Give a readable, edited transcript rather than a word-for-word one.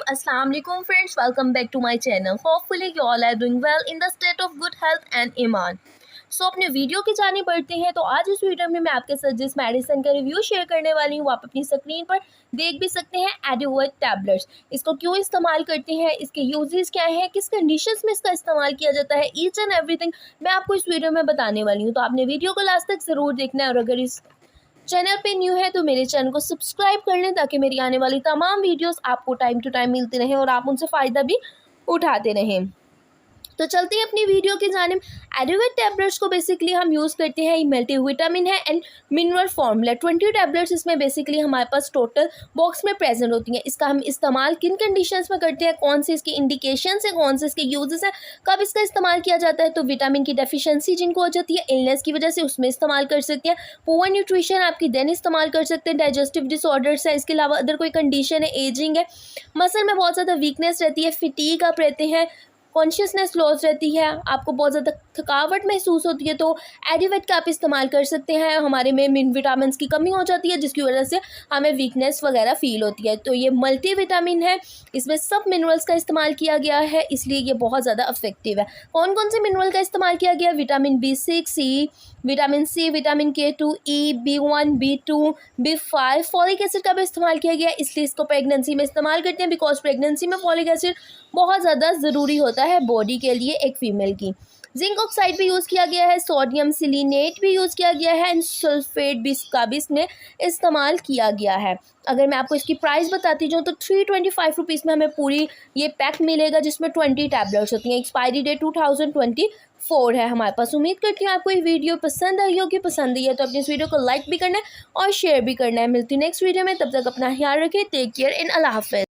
Assalamu alaikum friends, welcome back to my channel. Hopefully you all are doing well in the state of good health and iman. सो अपने video की जाने बढ़ते हैं। तो आज इस वीडियो में मैं आपके साथ जिस मेडिसिन का रिव्यू शेयर करने वाली हूँ वो आप अपनी स्क्रीन पर देख भी सकते हैं। एडिवट टैबलेट्स, इसको क्यों इस्तेमाल करते हैं, इसके यूजेस क्या हैं, किस कंडीशंस में इसका इस्तेमाल किया जाता है, ईच एंड एवरीथिंग मैं आपको इस वीडियो में बताने वाली हूँ। तो आपने वीडियो को लास्ट तक ज़रूर देखना है और अगर इस चैनल पे न्यू है तो मेरे चैनल को सब्सक्राइब कर लें ताकि मेरी आने वाली तमाम वीडियोस आपको टाइम टू टाइम मिलती रहें और आप उनसे फ़ायदा भी उठाते रहें। तो चलते हैं अपनी वीडियो की जानिब। एडिवट टैबलेट्स को बेसिकली हम यूज़ करते हैं, ये मल्टी विटामिन है एंड मिनरल फॉर्मूला। 20 टैबलेट्स इसमें बेसिकली हमारे पास टोटल बॉक्स में प्रेजेंट होती हैं। इसका हम इस्तेमाल किन कंडीशंस में करते हैं, कौन से इसकी इंडिकेशंस हैं, कौन से इसके यूजेस हैं, कब इसका इस्तेमाल किया जाता है। तो विटामिन की डेफिशिएंसी जिनको हो जाती है इलनेस की वजह से, उसमें इस्तेमाल कर सकते हैं। पुअर न्यूट्रिशन आपकी देन इस्तेमाल कर सकते हैं। डाइजेस्टिव डिसऑर्डर्स है, इसके अलावा अदर कोई कंडीशन है, एजिंग है, मसल में बहुत ज़्यादा वीकनेस रहती है, फिटीग आप रहते हैं, कॉन्शियसनेस लॉस रहती है, आपको बहुत ज़्यादा थकावट महसूस होती है, तो एडिवट का आप इस्तेमाल कर सकते हैं। हमारे में विटामिन की कमी हो जाती है जिसकी वजह से हमें वीकनेस वगैरह फील होती है। तो ये मल्टी विटामिन है, इसमें सब मिनरल्स का इस्तेमाल किया गया है, इसलिए ये बहुत ज़्यादा इफेक्टिव है। कौन कौन से मिनरल का इस्तेमाल किया गया? Vitamin B6, C, vitamin C, vitamin K2, E, B1, B2, B5, folic acid का भी इस्तेमाल किया गया है, इसलिए इसको प्रेगनेंसी में इस्तेमाल करते हैं बिकॉज प्रेगनेंसी में फॉलिक एसिड बहुत ज़्यादा ज़रूरी होता है बॉडी के लिए एक फ़ीमेल की। जिंक ऑक्साइड भी यूज़ किया गया है, सोडियम सिलिनेट भी यूज़ किया गया है एंड सल्फेट भी का भी इसमें इस्तेमाल किया गया है। अगर मैं आपको इसकी प्राइस बताती जाऊँ तो 325 रुपीज़ में हमें पूरी ये पैक मिलेगा जिसमें 20 टैबलेट्स होती हैं। एक्सपायरी डेट 2024 है हमारे पास। उम्मीद करती हूँ आपको ये वीडियो पसंद आई होगी। पसंद आई है तो अपनी इस वीडियो को लाइक भी करना है और शेयर भी करना है। मिलती नेक्स्ट वीडियो में, तब तक अपना ख्याल रखें। टेक केयर इन अल्लाह हाफ़िज़।